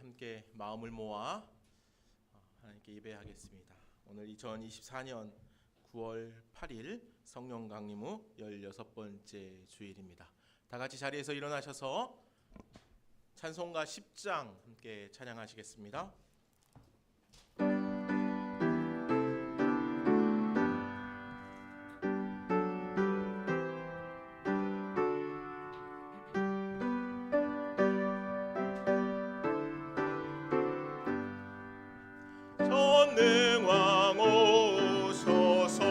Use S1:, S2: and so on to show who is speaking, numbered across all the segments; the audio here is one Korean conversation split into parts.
S1: 함께 마음을 모아 하나님께 예배하겠습니다. 오늘 2024년 9월 8일 성령 강림 후 16번째 주일입니다. 다 같이 자리에서 일어나셔서 찬송가 10장 함께 찬양하시겠습니다. 전능왕 오소서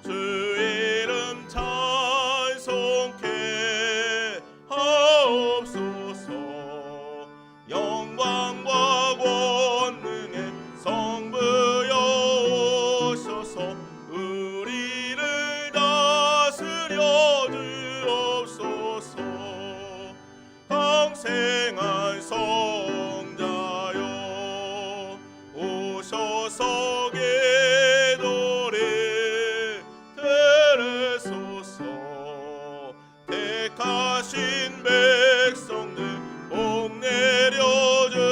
S1: 주의 이름 찬송케 하옵소서. 영광과 권능의 성부여 오소서. 우리를 다스려 주옵소서. 강생한 성자여 오셔서 기도를 들으소서. 택하신 백성들 복 내려주시고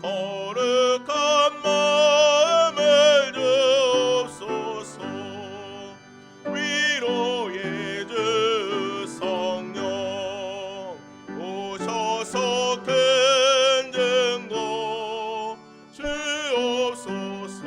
S1: 거룩한 마음을 주옵소서. 위로의 주 성령 오셔서 큰 증거 주옵소서.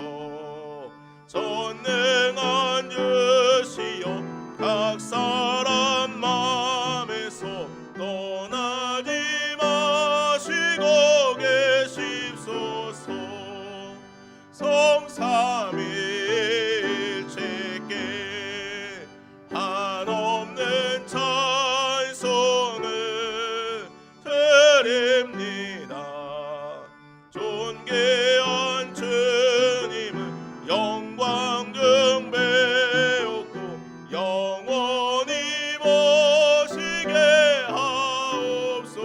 S1: 전능한 주시여 각 사람 마음에서 떠나지 마시고 계십소서. 성삼위일체께 한없는 찬송을 드립니다. 존귀한 주님은 영광 중 배웠고 영원히 모시게 하옵소서.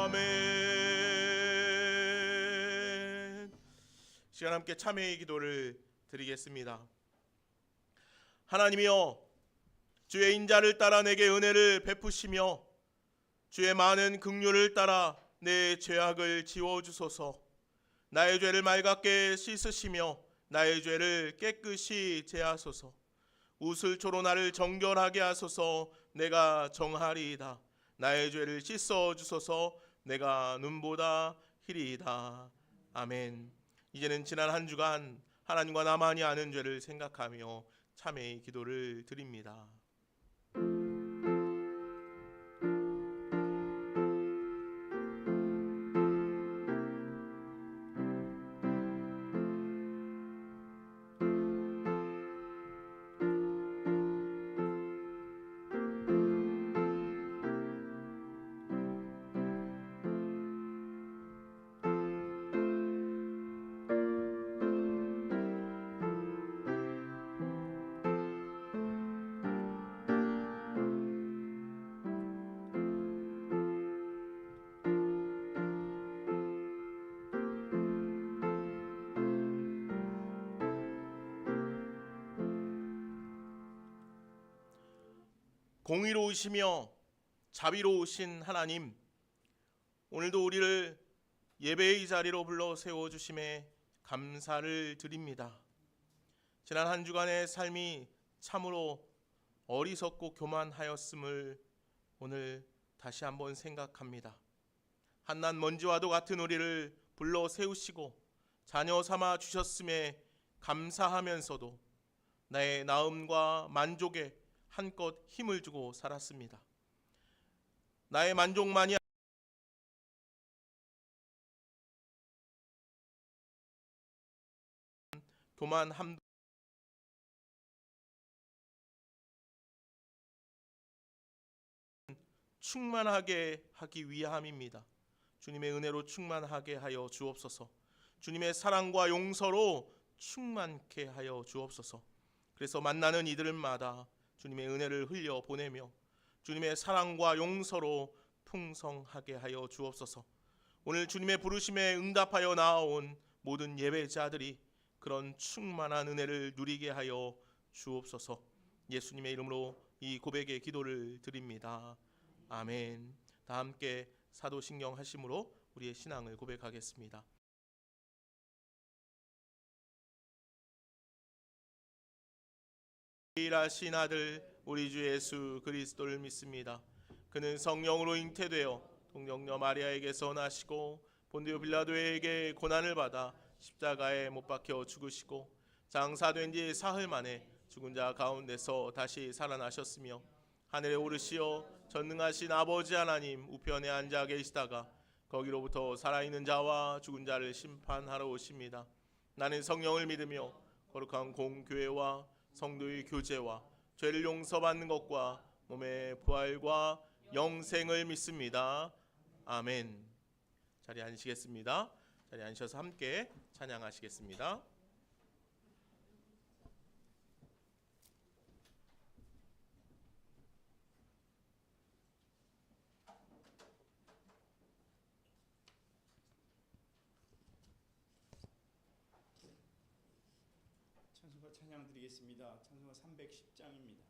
S1: 아멘. 시간 함께 참회의 기도를 드리겠습니다. 하나님이여, 주의 인자를 따라 내게 은혜를 베푸시며 주의 많은 긍휼을 따라 내 죄악을 지워주소서. 나의 죄를 맑게 씻으시며 나의 죄를 깨끗이 제하소서. 우슬초로 나를 정결하게 하소서. 내가 정하리이다. 나의 죄를 씻어주소서. 내가 눈보다 희리이다. 아멘. 이제는 지난 한 주간 하나님과 나만이 아는 죄를 생각하며 참회의 기도를 드립니다. 공의로우시며 자비로우신 하나님, 오늘도 우리를 예배의 자리로 불러 세워주심에 감사를 드립니다. 지난 한 주간의 삶이 참으로 어리석고 교만하였음을 오늘 다시 한번 생각합니다. 한낱 먼지와도 같은 우리를 불러 세우시고 자녀 삼아 주셨음에 감사하면서도 나의 나음과 만족에 한껏 힘을 주고 살았습니다. 나의 만족만이 교만함 충만하게 하기 위함입니다. 주님의 은혜로 충만하게 하여 주옵소서. 주님의 사랑과 용서로 충만케 하여 주옵소서. 그래서 만나는 이들마다 주님의 은혜를 흘려 보내며 주님의 사랑과 용서로 풍성하게 하여 주옵소서. 오늘 주님의 부르심에 응답하여 나아온 모든 예배자들이 그런 충만한 은혜를 누리게 하여 주옵소서. 예수님의 이름으로 이 고백의 기도를 드립니다. 아멘. 다 함께 사도신경 하심으로 우리의 신앙을 고백하겠습니다. 일하신 아들 우리 주 예수 그리스도를 믿습니다. 그는 성령으로 잉태되어 동정녀 마리아에게서 나시고 본디오 빌라도에게 고난을 받아 십자가에 못 박혀 죽으시고 장사된 지 사흘 만에 죽은 자 가운데서 다시 살아나셨으며 하늘에 오르시어 전능하신 아버지 하나님 우편에 앉아 계시다가 거기로부터 살아있는 자와 죽은 자를 심판하러 오십니다. 나는 성령을 믿으며 거룩한 공교회와 성도의 교제와 죄를 용서받는 것과 몸의 부활과 영생을 믿습니다. 아멘. 자리에 앉으시겠습니다. 자리에 앉으셔서 함께 찬양하시겠습니다.
S2: 찬송가 찬양 드리겠습니다. 찬송가 310장입니다.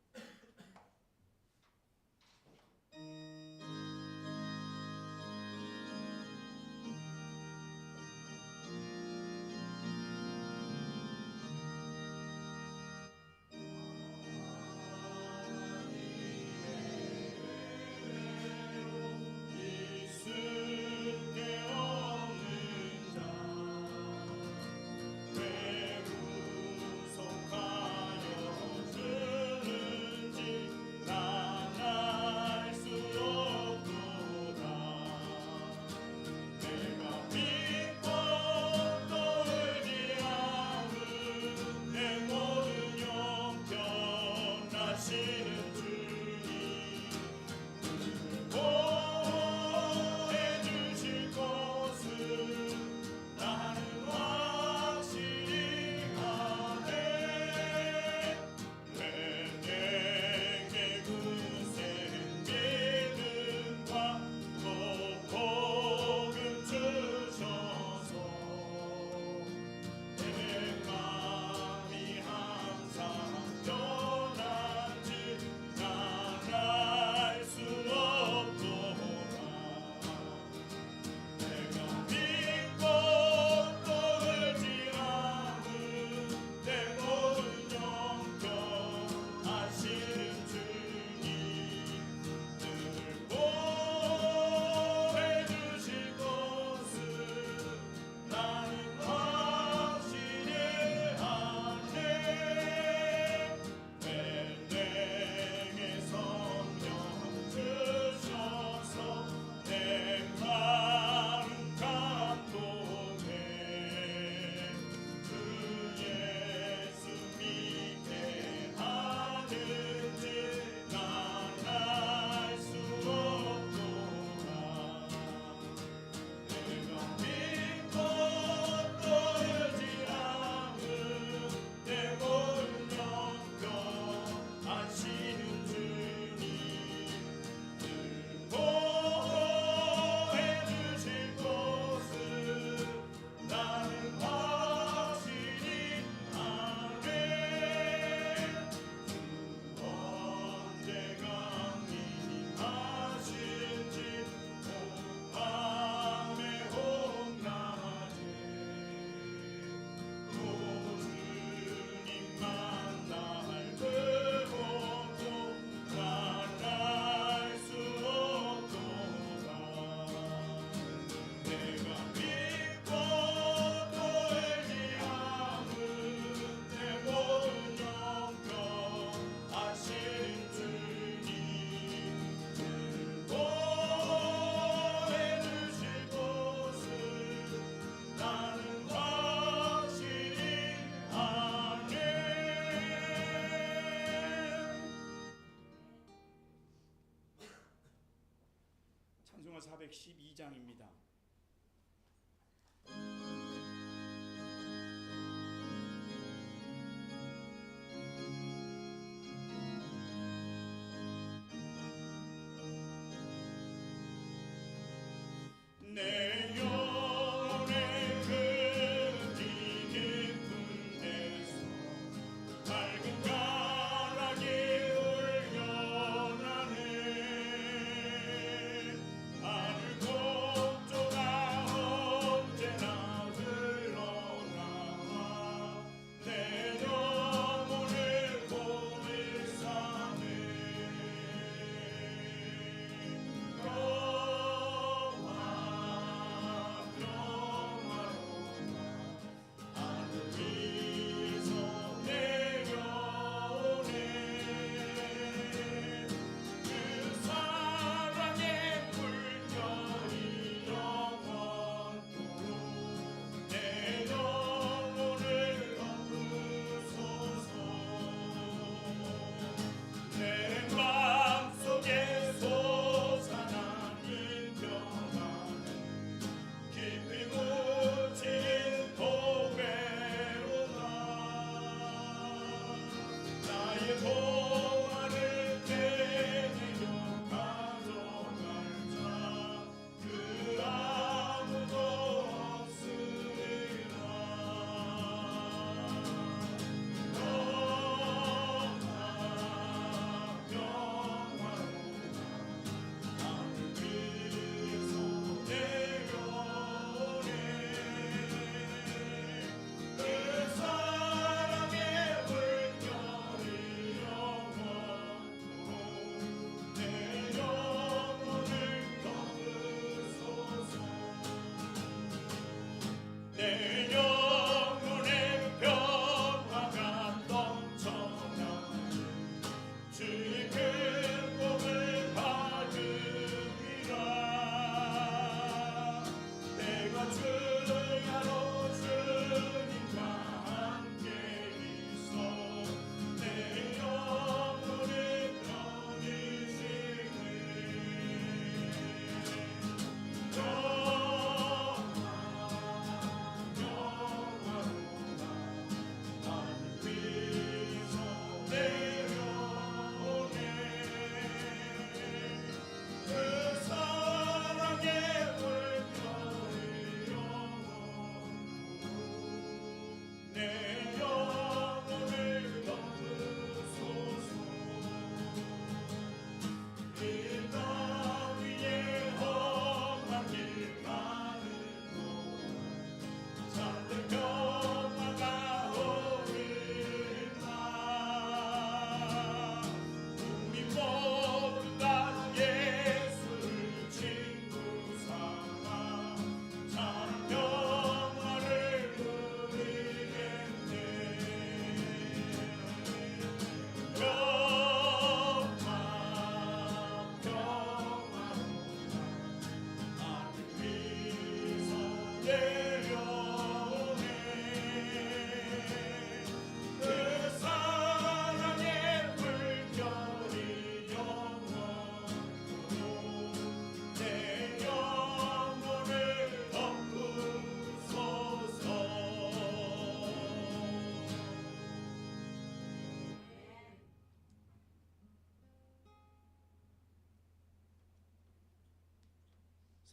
S2: 찬송가 412장입니다. 내 영혼의 그 깊은 데서 밝은 가락이 울려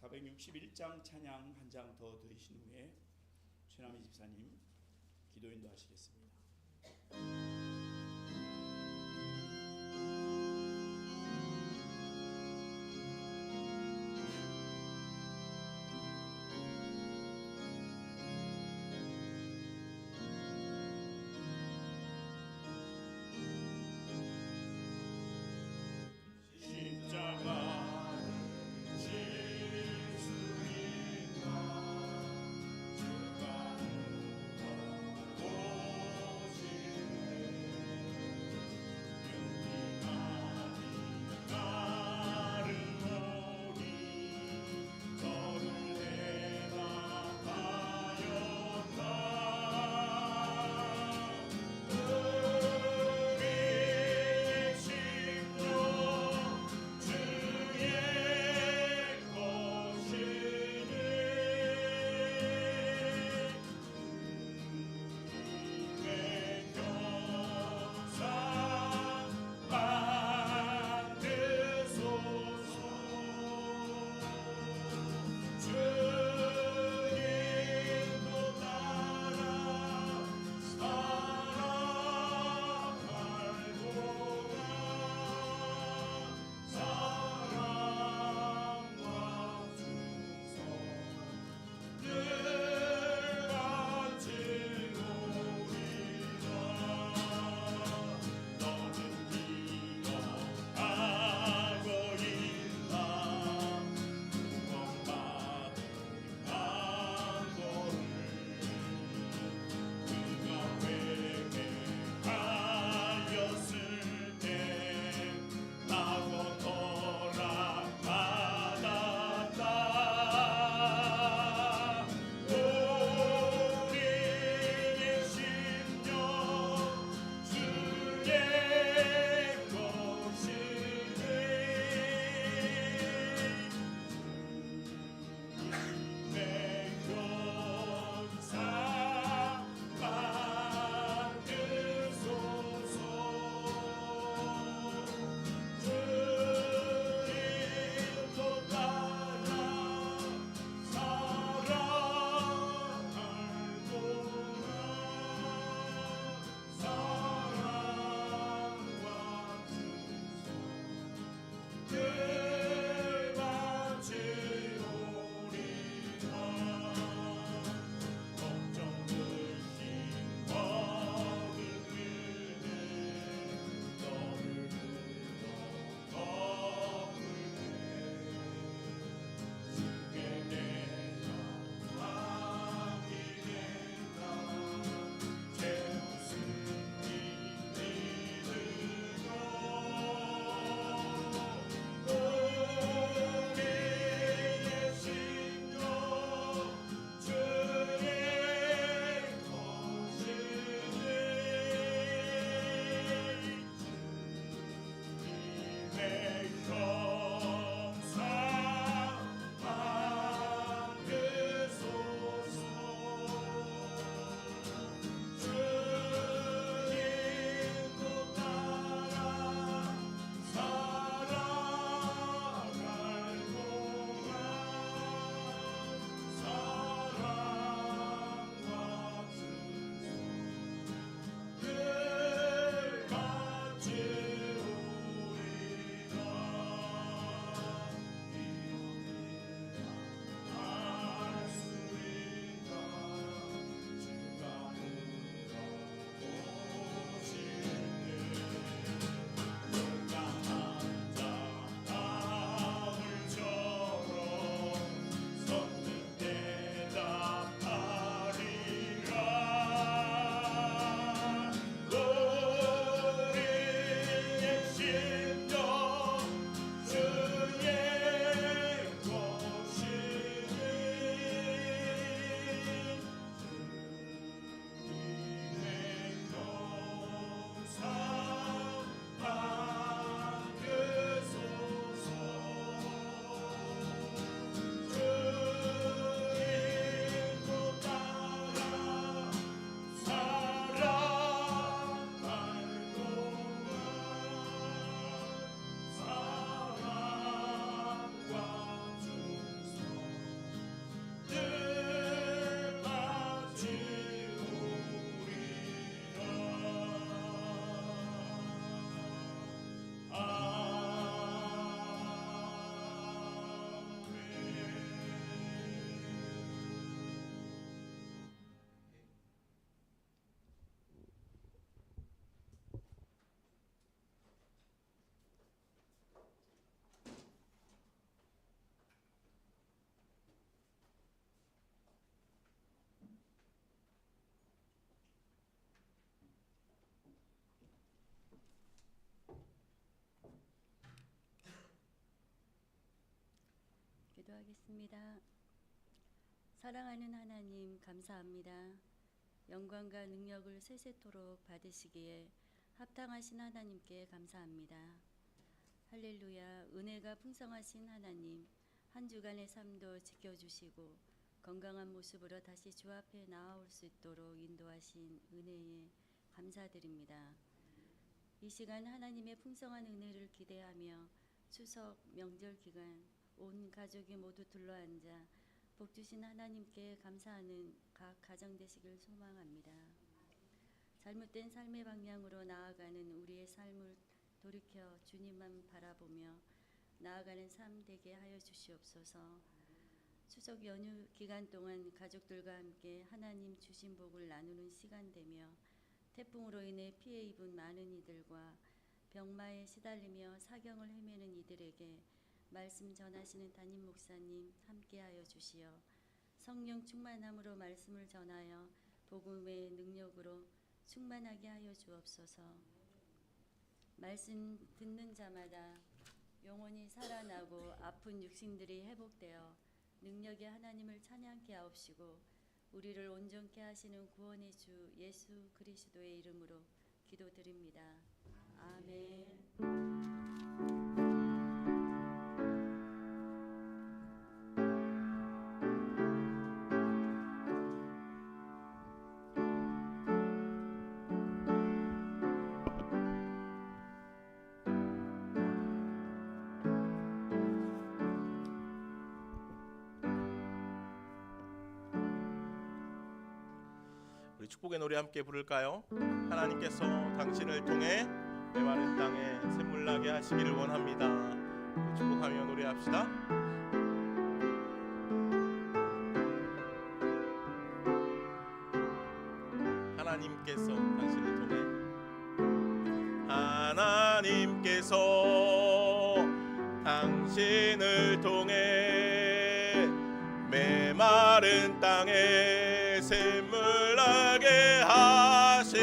S2: 461장 찬양 한 장 더 드리신 후에 최남희 집사님 기도 인도하시겠습니다. 십자가를
S3: 기도하겠습니다. 사랑하는 하나님, 감사합니다. 영광과 능력을 세세토록 받으시기에 합당하신 하나님께 감사합니다. 할렐루야. 은혜가 풍성하신 하나님, 한 주간의 삶도 지켜주시고 건강한 모습으로 다시 주 앞에 나아올 수 있도록 인도하신 은혜에 감사드립니다. 이 시간 하나님의 풍성한 은혜를 기대하며 추석 명절 기간 온 가족이 모두 둘러앉아 복 주신 하나님께 감사하는 각 가정 되시길 소망합니다. 잘못된 삶의 방향으로 나아가는 우리의 삶을 돌이켜 주님만 바라보며 나아가는 삶 되게 하여 주시옵소서. 추석 연휴 기간 동안 가족들과 함께 하나님 주신 복을 나누는 시간 되며 태풍으로 인해 피해 입은 많은 이들과 병마에 시달리며 사경을 헤매는 이들에게 말씀 전하시는 담임 목사님 함께하여 주시어 성령 충만함으로 말씀을 전하여 복음의 능력으로 충만하게 하여 주옵소서. 말씀 듣는 자마다 영혼이 살아나고 아픈 육신들이 회복되어 능력의 하나님을 찬양케 하옵시고 우리를 온전케 하시는 구원의 주 예수 그리스도의 이름으로 기도드립니다. 아멘.
S1: 우리 축복의 노래 함께 부를까요? 하나님께서 당신을 통해 메마른 땅에 샘물나게 하시기를 원합니다. 축복하며 노래합시다. 하나님께서 당신을 통해 하나님께서 당신을 통해 메마른 땅에 샘물나게 하시기를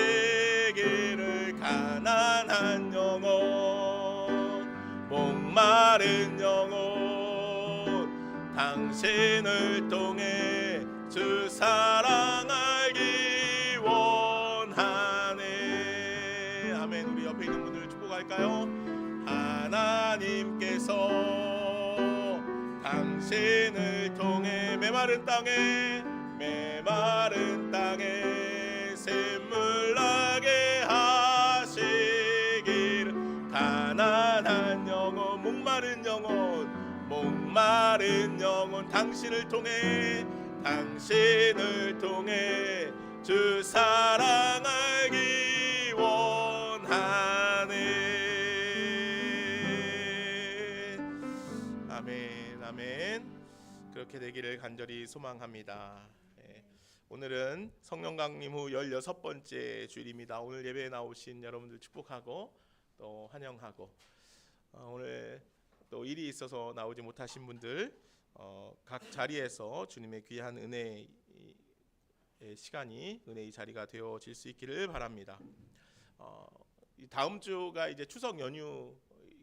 S1: 가난한 영혼 목마른 영혼 당신을 통해 주 사랑 알기 원하네. 아멘. 우리 옆에 있는 분들 축복할까요? 하나님께서 당신을 통해 메마른 땅에 샘물나게 하시기를 가난한 영혼 목마른 영혼 당신을 통해 주 사랑 알기 원하네. 아멘 아멘. 그렇게 되기를 간절히 소망합니다. 오늘은 성령 강림 후 16번째 주일입니다. 오늘 예배에 나오신 여러분들 축복하고 또 환영하고 오늘 또 일이 있어서 나오지 못하신 분들 각 자리에서 주님의 귀한 은혜의 시간이 은혜의 자리가 되어질 수 있기를 바랍니다. 다음 주가 이제 추석 연휴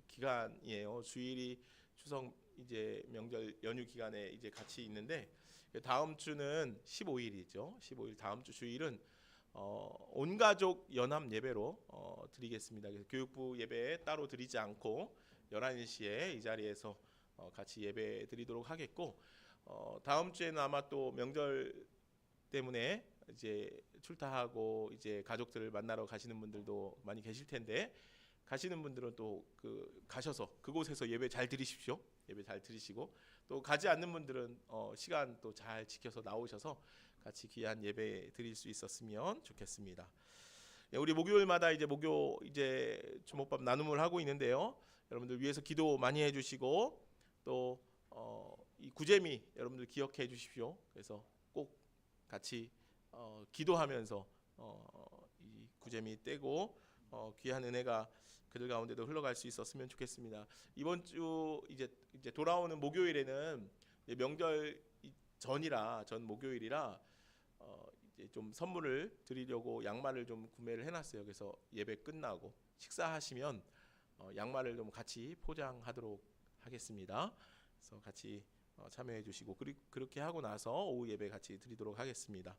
S1: 기간이에요. 주일이 추석 이제 명절 연휴 기간에 이제 같이 있는데 다음 주는 15일이죠. 15일 다음 주 주일은 온 가족 연합 예배로 드리겠습니다. 그래서 교육부 예배 따로 드리지 않고 11시에 이 자리에서 같이 예배 드리도록 하겠고 다음 주에는 아마 또 명절 때문에 이제 출타하고 이제 가족들을 만나러 가시는 분들도 많이 계실 텐데 가시는 분들은 또 가셔서 그곳에서 예배 잘 드리십시오. 예배 잘 드리시고 또 가지 않는 분들은 시간 또 잘 지켜서 나오셔서 같이 귀한 예배 드릴 수 있었으면 좋겠습니다. 우리 목요일마다 이제 주목밥 나눔을 하고 있는데요. 여러분들 위해서 기도 많이 해주시고 또 이 구제미 여러분들 기억해 주십시오. 그래서 꼭 같이 기도하면서 이 구제미 떼고 귀한 은혜가 그들 가운데도 흘러갈 수 있었으면 좋겠습니다. 이번 주 이제 돌아오는 목요일에는 명절 전 목요일이라 이제 좀 선물을 드리려고 양말을 좀 구매를 해놨어요. 그래서 예배 끝나고 식사하시면 양말을 좀 같이 포장하도록 하겠습니다. 그래서 같이 참여해 주시고 그렇게 하고 나서 오후 예배 같이 드리도록 하겠습니다.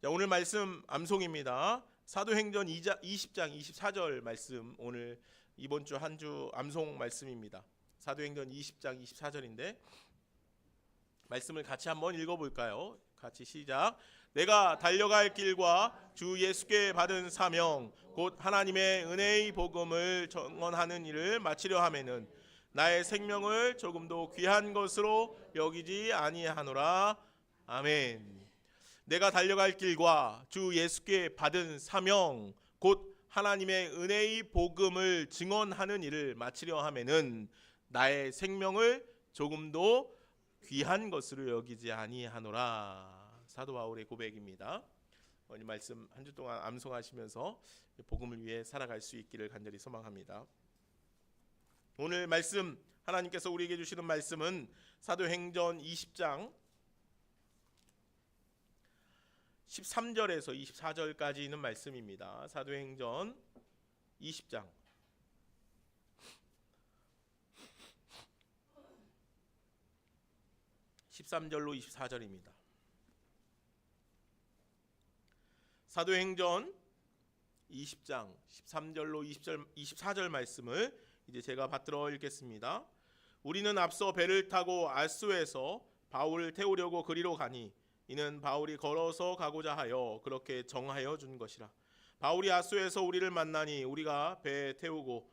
S1: 자, 오늘 말씀 암송입니다. 사도행전 20장 24절 말씀, 오늘 이번 주 한 주 암송 말씀입니다. 사도행전 20장 24절인데 말씀을 같이 한번 읽어볼까요? 같이 시작. 내가 달려갈 길과 주 예수께 받은 사명 곧 하나님의 은혜의 복음을 전언하는 일을 마치려 하면은 나의 생명을 조금도 귀한 것으로 여기지 아니하노라. 아멘. 내가 달려갈 길과 주 예수께 받은 사명 곧 하나님의 은혜의 복음을 증언하는 일을 마치려 하면은 나의 생명을 조금도 귀한 것으로 여기지 아니하노라. 사도 바울의 고백입니다. 오늘 말씀 한 주 동안 암송하시면서 복음을 위해 살아갈 수 있기를 간절히 소망합니다. 오늘 말씀, 하나님께서 우리에게 주시는 말씀은 사도행전 20장 13절에서 24절까지 있는 말씀입니다. 사도행전 20장 13절로 24절입니다. 사도행전 20장 13절로 24절 말씀을 이제 제가 받들어 읽겠습니다. 우리는 앞서 배를 타고 아소에서 바울을 태우려고 그리로 가니 이는 바울이 걸어서 가고자 하여 그렇게 정하여 준 것이라. 바울이 아소에서 우리를 만나니 우리가 배에 태우고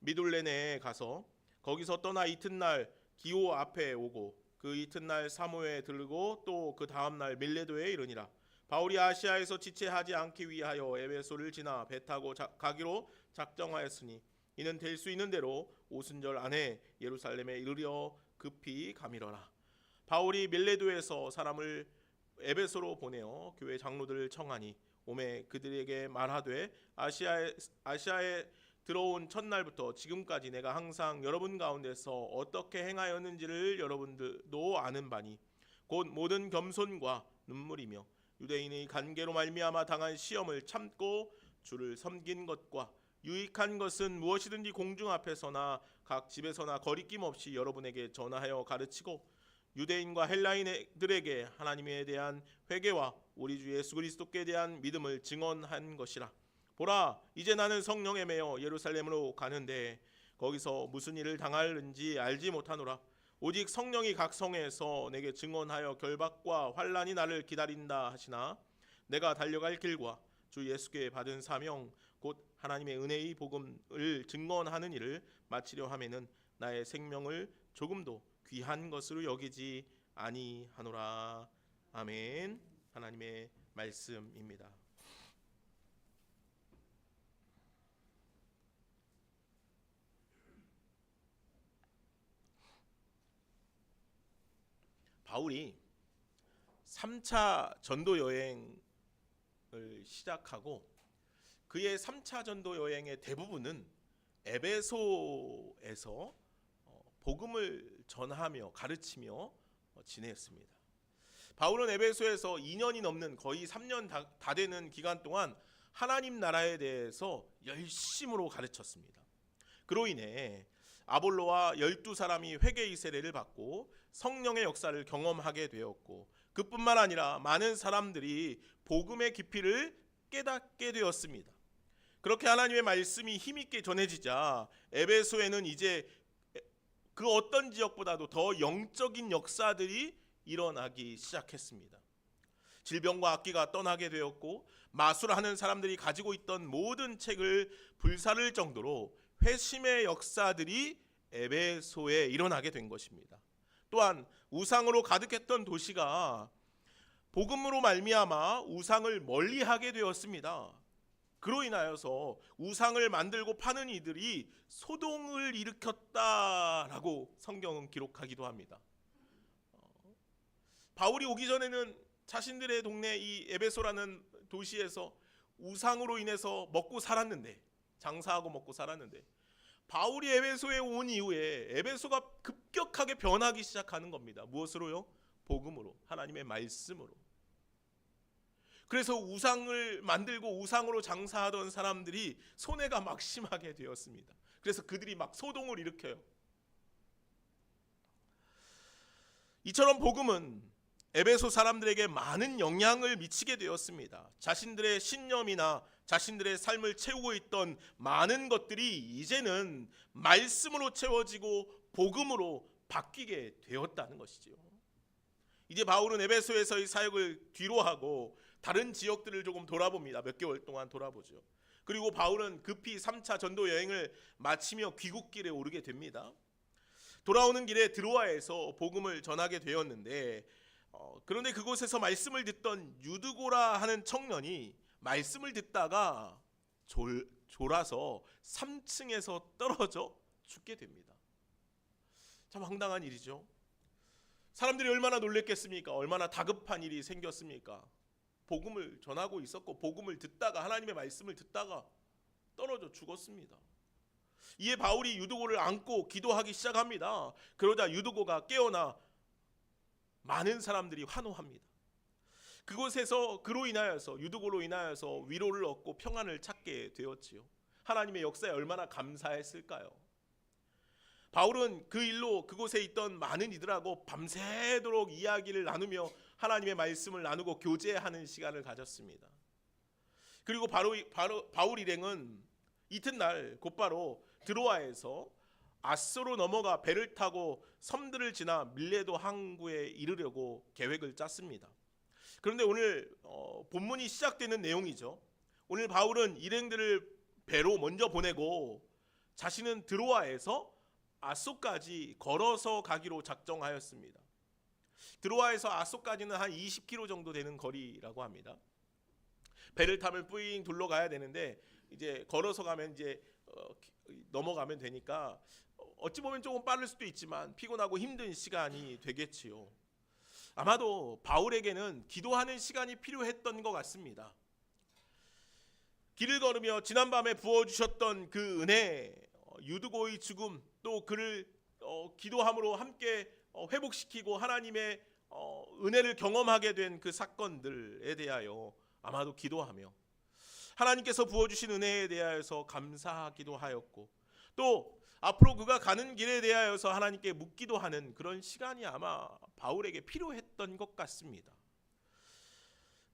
S1: 미둘레네에 가서 거기서 떠나 이튿날 기오 앞에 오고 그 이튿날 사모에 들고 또 그 다음날 밀레도에 이르니라. 바울이 아시아에서 지체하지 않기 위하여 에베소를 지나 배 타고 가기로 작정하였으니 이는 될 수 있는 대로 오순절 안에 예루살렘에 이르려 급히 가미러라. 바울이 밀레도에서 사람을 에베소로 보내어 교회 장로들을 청하니 오매 그들에게 말하되 아시아에 들어온 첫날부터 지금까지 내가 항상 여러분 가운데서 어떻게 행하였는지를 여러분들도 아는 바니 곧 모든 겸손과 눈물이며 유대인의 관계로 말미암아 당한 시험을 참고 주를 섬긴 것과 유익한 것은 무엇이든지 공중 앞에서나 각 집에서나 거리낌 없이 여러분에게 전하여 가르치고 유대인과 헬라인들에게 하나님에 대한 회개와 우리 주 예수 그리스도께 대한 믿음을 증언한 것이라. 보라, 이제 나는 성령에 매여 예루살렘으로 가는데 거기서 무슨 일을 당할는지 알지 못하노라. 오직 성령이 각 성에서 내게 증언하여 결박과 환난이 나를 기다린다 하시나 내가 달려갈 길과 주 예수께 받은 사명 곧 하나님의 은혜의 복음을 증언하는 일을 마치려 하면은 나의 생명을 조금도 귀한 것으로 여기지 아니하노라. 아멘. 하나님의 말씀입니다. 바울이 3차 전도 여행을 시작하고 그의 3차 전도 여행의 대부분은 에베소에서 복음을 전하며 가르치며 지냈습니다. 바울은 에베소에서 2년이 넘는 거의 3년 다 되는 기간 동안 하나님 나라에 대해서 열심으로 가르쳤습니다. 그로 인해 아볼로와 12사람이 회개의 세례를 받고 성령의 역사를 경험하게 되었고 그뿐만 아니라 많은 사람들이 복음의 깊이를 깨닫게 되었습니다. 그렇게 하나님의 말씀이 힘있게 전해지자 에베소에는 이제 그 어떤 지역보다도 더 영적인 역사들이 일어나기 시작했습니다. 질병과 악기가 떠나게 되었고 마술하는 사람들이 가지고 있던 모든 책을 불사를 정도로 회심의 역사들이 에베소에 일어나게 된 것입니다. 또한 우상으로 가득했던 도시가 복음으로 말미암아 우상을 멀리하게 되었습니다. 그로 인하여서 우상을 만들고 파는 이들이 소동을 일으켰다라고 성경은 기록하기도 합니다. 바울이 오기 전에는 자신들의 동네 이 에베소라는 도시에서 우상으로 인해서 먹고 살았는데, 장사하고 먹고 살았는데, 바울이 에베소에 온 이후에 에베소가 급격하게 변하기 시작하는 겁니다. 무엇으로요? 복음으로, 하나님의 말씀으로. 그래서 우상을 만들고 우상으로 장사하던 사람들이 손해가 막 심하게 되었습니다. 그래서 그들이 막 소동을 일으켜요. 이처럼 복음은 에베소 사람들에게 많은 영향을 미치게 되었습니다. 자신들의 신념이나 자신들의 삶을 채우고 있던 많은 것들이 이제는 말씀으로 채워지고 복음으로 바뀌게 되었다는 것이죠. 이제 바울은 에베소에서의 사역을 뒤로하고 다른 지역들을 조금 돌아봅니다. 몇 개월 동안 돌아보죠. 그리고 바울은 급히 3차 전도 여행을 마치며 귀국길에 오르게 됩니다. 돌아오는 길에 드로아에서 복음을 전하게 되었는데 그런데 그곳에서 말씀을 듣던 유드고라 하는 청년이 말씀을 듣다가 졸아서 3층에서 떨어져 죽게 됩니다. 참 황당한 일이죠. 사람들이 얼마나 놀랬겠습니까? 얼마나 다급한 일이 생겼습니까? 복음을 전하고 있었고 복음을 듣다가 하나님의 말씀을 듣다가 떨어져 죽었습니다. 이에 바울이 유드고를 안고 기도하기 시작합니다. 그러자 유드고가 깨어나 많은 사람들이 환호합니다. 그곳에서 그로 인하여서 유드고로 인하여서 위로를 얻고 평안을 찾게 되었지요. 하나님의 역사에 얼마나 감사했을까요? 바울은 그 일로 그곳에 있던 많은 이들하고 밤새도록 이야기를 나누며 하나님의 말씀을 나누고 교제하는 시간을 가졌습니다. 그리고 바울 일행은 이튿날 곧바로 드로아에서 아소로 넘어가 배를 타고 섬들을 지나 밀레도 항구에 이르려고 계획을 짰습니다. 그런데 오늘 본문이 시작되는 내용이죠. 오늘 바울은 일행들을 배로 먼저 보내고 자신은 드로아에서 아소까지 걸어서 가기로 작정하였습니다. 드로아에서 아소까지는 한 20km 정도 되는 거리라고 합니다. 배를 타면 뿌잉 둘러가야 되는데 이제 걸어서 가면 이제 넘어가면 되니까 어찌 보면 조금 빠를 수도 있지만 피곤하고 힘든 시간이 되겠지요. 아마도 바울에게는 기도하는 시간이 필요했던 것 같습니다. 길을 걸으며 지난밤에 부어주셨던 그 은혜, 유드고의 죽음, 또 그를 기도함으로 함께 회복시키고 하나님의 은혜를 경험하게 된 그 사건들에 대하여 아마도 기도하며 하나님께서 부어주신 은혜에 대하여서 감사하기도 하였고 또 앞으로 그가 가는 길에 대하여서 하나님께 묻기도 하는 그런 시간이 아마 바울에게 필요했던 것 같습니다.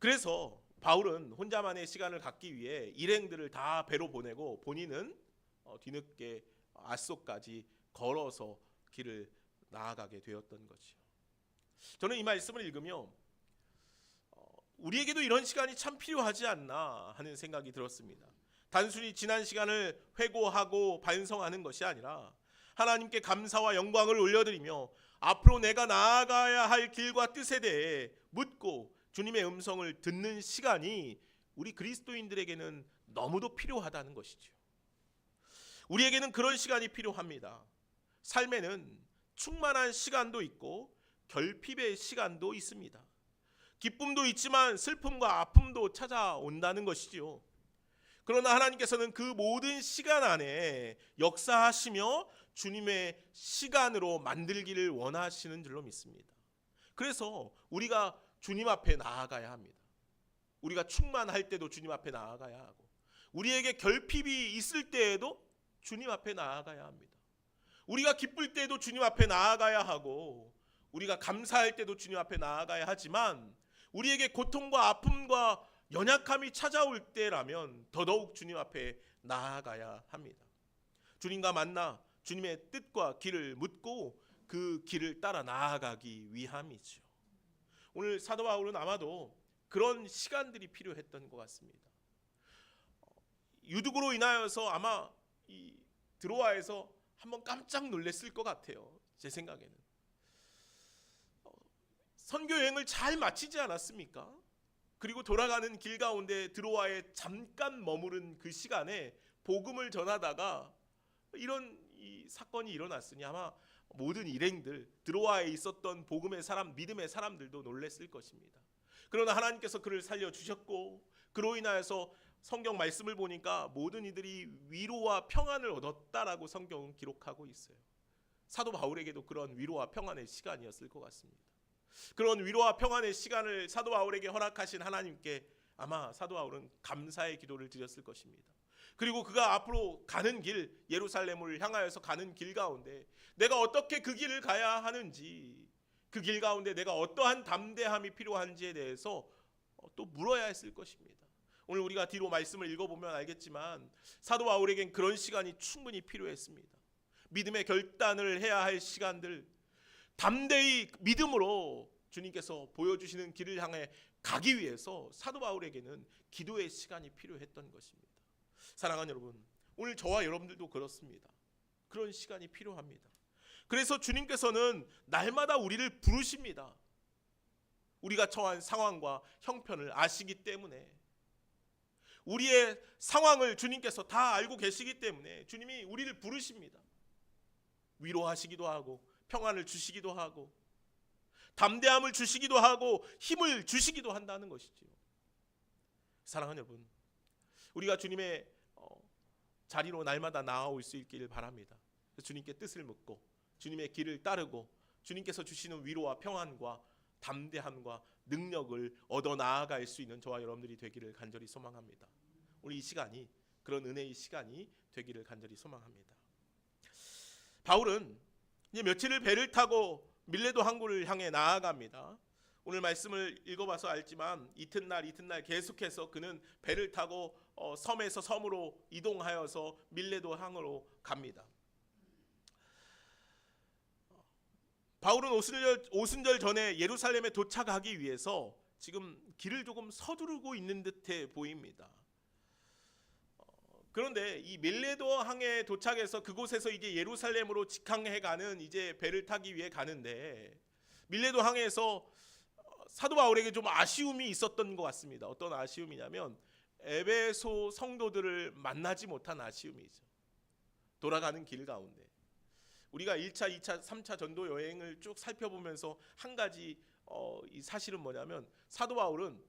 S1: 그래서 바울은 혼자만의 시간을 갖기 위해 일행들을 다 배로 보내고 본인은 뒤늦게 아소까지 걸어서 길을 나아가게 되었던 거죠. 저는 이 말씀을 읽으며 우리에게도 이런 시간이 참 필요하지 않나 하는 생각이 들었습니다. 단순히 지난 시간을 회고하고 반성하는 것이 아니라 하나님께 감사와 영광을 올려드리며 앞으로 내가 나아가야 할 길과 뜻에 대해 묻고 주님의 음성을 듣는 시간이 우리 그리스도인들에게는 너무도 필요하다는 것이죠. 우리에게는 그런 시간이 필요합니다. 삶에는 충만한 시간도 있고 결핍의 시간도 있습니다. 기쁨도 있지만 슬픔과 아픔도 찾아온다는 것이지요. 그러나 하나님께서는 그 모든 시간 안에 역사하시며 주님의 시간으로 만들기를 원하시는 줄로 믿습니다. 그래서 우리가 주님 앞에 나아가야 합니다. 우리가 충만할 때도 주님 앞에 나아가야 하고 우리에게 결핍이 있을 때에도 주님 앞에 나아가야 합니다. 우리가 기쁠 때도 주님 앞에 나아가야 하고 우리가 감사할 때도 주님 앞에 나아가야 하지만 우리에게 고통과 아픔과 연약함이 찾아올 때라면 더더욱 주님 앞에 나아가야 합니다. 주님과 만나 주님의 뜻과 길을 묻고 그 길을 따라 나아가기 위함이죠. 오늘 사도 바울은 아마도 그런 시간들이 필요했던 것 같습니다. 유득으로 인하여서 아마 이 드로아에서 한번 깜짝 놀랐을 것 같아요. 제 생각에는 선교 여행을 잘 마치지 않았습니까? 그리고 돌아가는 길 가운데 드로아에 잠깐 머무른 그 시간에 복음을 전하다가 이런 이 사건이 일어났으니 아마 모든 일행들, 드로아에 있었던 복음의 사람, 믿음의 사람들도 놀랐을 것입니다. 그러나 하나님께서 그를 살려주셨고 그로 인하여서 성경 말씀을 보니까 모든 이들이 위로와 평안을 얻었다라고 성경은 기록하고 있어요. 사도 바울에게도 그런 위로와 평안의 시간이었을 것 같습니다. 그런 위로와 평안의 시간을 사도 바울에게 허락하신 하나님께 아마 사도 바울은 감사의 기도를 드렸을 것입니다. 그리고 그가 앞으로 가는 길, 예루살렘을 향하여서 가는 길 가운데 내가 어떻게 그 길을 가야 하는지 그 길 가운데 내가 어떠한 담대함이 필요한지에 대해서 또 물어야 했을 것입니다. 오늘 우리가 뒤로 말씀을 읽어보면 알겠지만 사도 바울에겐 그런 시간이 충분히 필요했습니다. 믿음의 결단을 해야 할 시간들, 담대히 믿음으로 주님께서 보여주시는 길을 향해 가기 위해서 사도 바울에게는 기도의 시간이 필요했던 것입니다. 사랑하는 여러분, 오늘 저와 여러분들도 그렇습니다. 그런 시간이 필요합니다. 그래서 주님께서는 날마다 우리를 부르십니다. 우리가 처한 상황과 형편을 아시기 때문에, 우리의 상황을 주님께서 다 알고 계시기 때문에 주님이 우리를 부르십니다. 위로하시기도 하고 평안을 주시기도 하고 담대함을 주시기도 하고 힘을 주시기도 한다는 것이지요. 사랑하는 여러분, 우리가 주님의 자리로 날마다 나아올 수 있기를 바랍니다. 주님께 뜻을 묻고 주님의 길을 따르고 주님께서 주시는 위로와 평안과 담대함과 능력을 얻어 나아갈 수 있는 저와 여러분들이 되기를 간절히 소망합니다. 오늘 이 시간이 그런 은혜의 시간이 되기를 간절히 소망합니다. 바울은 이제 며칠을 배를 타고 밀레도 항구를 향해 나아갑니다. 오늘 말씀을 읽어봐서 알지만 이튿날 계속해서 그는 배를 타고 섬에서 섬으로 이동하여서 밀레도 항으로 갑니다. 바울은 오순절 전에 예루살렘에 도착하기 위해서 지금 길을 조금 서두르고 있는 듯해 보입니다. 그런데 이 밀레도 항에 도착해서 그곳에서 이제 예루살렘으로 직항해 가는 이제 배를 타기 위해 가는데, 밀레도 항에서 사도 바울에게 좀 아쉬움이 있었던 것 같습니다. 어떤 아쉬움이냐면 에베소 성도들을 만나지 못한 아쉬움이죠. 돌아가는 길 가운데 우리가 1차, 2차, 3차 전도 여행을 쭉 살펴보면서 한 가지 이 사실은 뭐냐면 사도 바울은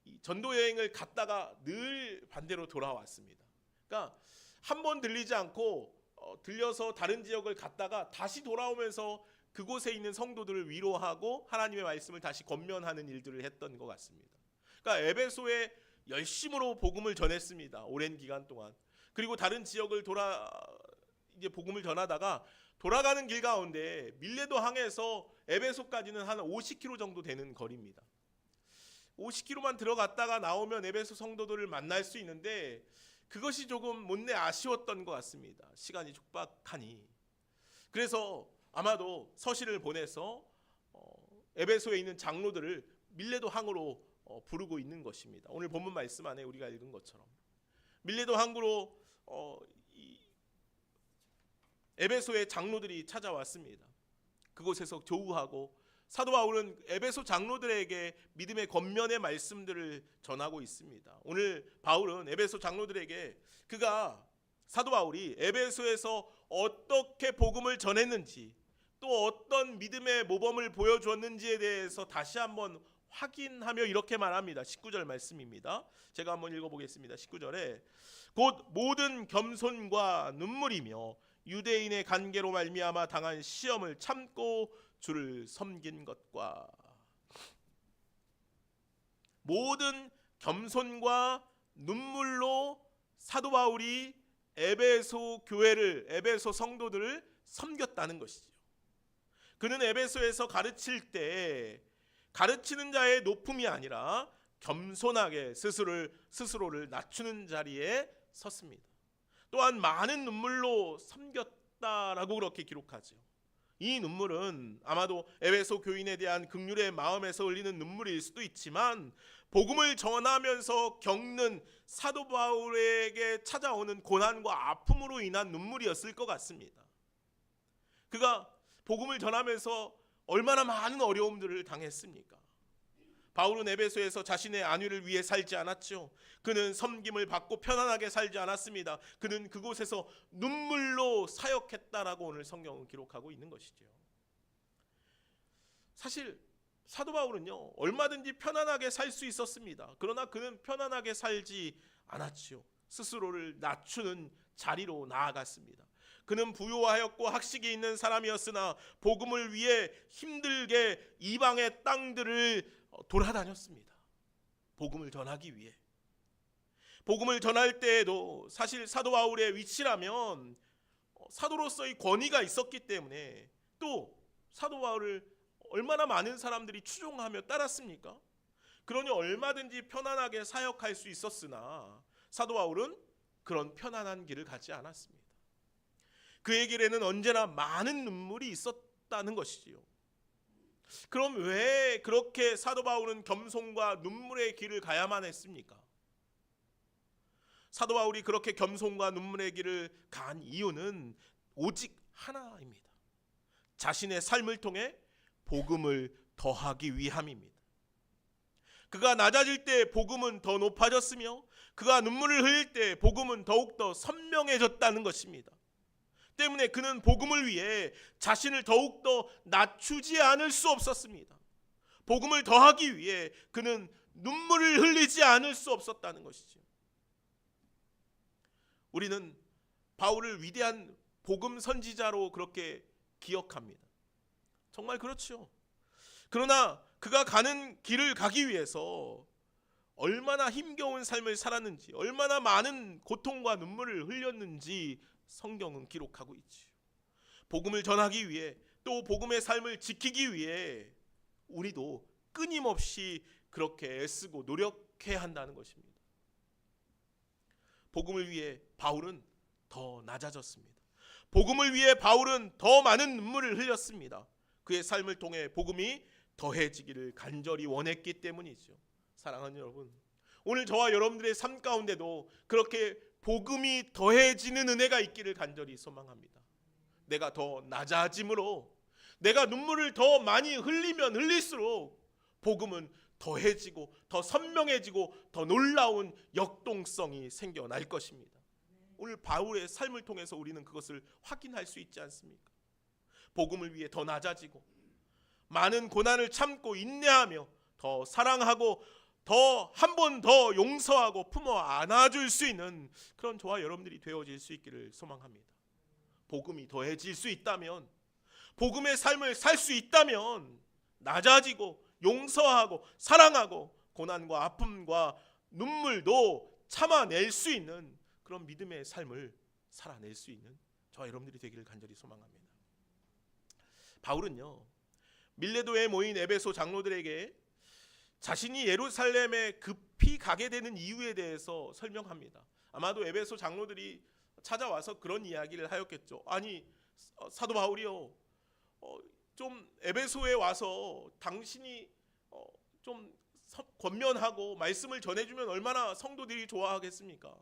S1: 이 전도 여행을 갔다가 늘 반대로 돌아왔습니다. 그러니까 한 번 들리지 않고 들려서 다른 지역을 갔다가 다시 돌아오면서 그곳에 있는 성도들을 위로하고 하나님의 말씀을 다시 권면하는 일들을 했던 것 같습니다. 그러니까 에베소에 열심으로 복음을 전했습니다. 오랜 기간 동안. 그리고 다른 지역을 이제 복음을 전하다가 돌아가는 길 가운데 밀레도 항에서 에베소까지는 한 50km 정도 되는 거리입니다. 50km만 들어갔다가 나오면 에베소 성도들을 만날 수 있는데 그것이 조금 못내 아쉬웠던 것 같습니다. 시간이 촉박하니. 그래서 아마도 서신을 보내서 에베소에 있는 장로들을 밀레도 항으로 부르고 있는 것입니다. 오늘 본문 말씀 안에 우리가 읽은 것처럼 밀레도 항구로 에베소의 장로들이 찾아왔습니다. 그곳에서 조우하고 사도 바울은 에베소 장로들에게 믿음의 권면의 말씀들을 전하고 있습니다. 오늘 바울은 에베소 장로들에게 사도 바울이 에베소에서 어떻게 복음을 전했는지 또 어떤 믿음의 모범을 보여주었는지에 대해서 다시 한번 확인하며 이렇게 말합니다. 19절 말씀입니다. 제가 한번 읽어보겠습니다. 19절에 곧 모든 겸손과 눈물이며 유대인의 관계로 말미암아 당한 시험을 참고 주를 섬긴 것과, 모든 겸손과 눈물로 사도 바울이 에베소 교회를, 에베소 성도들을 섬겼다는 것이죠. 그는 에베소에서 가르칠 때 가르치는 자의 높음이 아니라 겸손하게 스스로를 낮추는 자리에 섰습니다. 또한 많은 눈물로 섬겼다라고 그렇게 기록하죠. 이 눈물은 아마도 에베소 교인에 대한 긍휼의 마음에서 흘리는 눈물일 수도 있지만 복음을 전하면서 겪는 사도 바울에게 찾아오는 고난과 아픔으로 인한 눈물이었을 것 같습니다. 그가 복음을 전하면서 얼마나 많은 어려움들을 당했습니까? 바울은 에베소에서 자신의 안위를 위해 살지 않았죠. 그는 섬김을 받고 편안하게 살지 않았습니다. 그는 그곳에서 눈물로 사역했다라고 오늘 성경은 기록하고 있는 것이죠. 사실 사도 바울은요, 얼마든지 편안하게 살 수 있었습니다. 그러나 그는 편안하게 살지 않았죠. 스스로를 낮추는 자리로 나아갔습니다. 그는 부유하였고 학식이 있는 사람이었으나 복음을 위해 힘들게 이방의 땅들을 돌아다녔습니다. 복음을 전하기 위해. 복음을 전할 때에도 사실 사도 바울의 위치라면 사도로서의 권위가 있었기 때문에 또 사도 바울을 얼마나 많은 사람들이 추종하며 따랐습니까? 그러니 얼마든지 편안하게 사역할 수 있었으나 사도 바울은 그런 편안한 길을 가지 않았습니다. 그의 길에는 언제나 많은 눈물이 있었다는 것이지요. 그럼 왜 그렇게 사도 바울은 겸손과 눈물의 길을 가야만 했습니까? 사도 바울이 그렇게 겸손과 눈물의 길을 간 이유는 오직 하나입니다. 자신의 삶을 통해 복음을 더하기 위함입니다. 그가 낮아질 때 복음은 더 높아졌으며 그가 눈물을 흘릴 때 복음은 더욱더 선명해졌다는 것입니다. 때문에 그는 복음을 위해 자신을 더욱더 낮추지 않을 수 없었습니다. 복음을 더하기 위해 그는 눈물을 흘리지 않을 수 없었다는 것이죠. 우리는 바울을 위대한 복음 선지자로 그렇게 기억합니다. 정말 그렇죠. 그러나 그가 가는 길을 가기 위해서 얼마나 힘겨운 삶을 살았는지, 얼마나 많은 고통과 눈물을 흘렸는지 성경은 기록하고 있지요. 복음을 전하기 위해, 또 복음의 삶을 지키기 위해 우리도 끊임없이 그렇게 애쓰고 노력해야 한다는 것입니다. 복음을 위해 바울은 더 낮아졌습니다. 복음을 위해 바울은 더 많은 눈물을 흘렸습니다. 그의 삶을 통해 복음이 더해지기를 간절히 원했기 때문이죠. 사랑하는 여러분, 오늘 저와 여러분들의 삶 가운데도 그렇게 복음이 더해지는 은혜가 있기를 간절히 소망합니다. 내가 더 낮아짐으로, 내가 눈물을 더 많이 흘리면 흘릴수록 복음은 더해지고 더 선명해지고 더 놀라운 역동성이 생겨날 것입니다. 오늘 바울의 삶을 통해서 우리는 그것을 확인할 수 있지 않습니까? 복음을 위해 더 낮아지고 많은 고난을 참고 인내하며 더 사랑하고 더 한 번 더 용서하고 품어 안아줄 수 있는 그런 저와 여러분들이 되어질 수 있기를 소망합니다. 복음이 더해질 수 있다면, 복음의 삶을 살 수 있다면 낮아지고 용서하고 사랑하고 고난과 아픔과 눈물도 참아낼 수 있는 그런 믿음의 삶을 살아낼 수 있는 저와 여러분들이 되기를 간절히 소망합니다. 바울은요, 밀레도에 모인 에베소 장로들에게 자신이 예루살렘에 급히 가게 되는 이유에 대해서 설명합니다. 아마도 에베소 장로들이 찾아와서 그런 이야기를 하였겠죠. 아니, 사도 바울이요, 좀 에베소에 와서 당신이 좀 권면하고 말씀을 전해주면 얼마나 성도들이 좋아하겠습니까?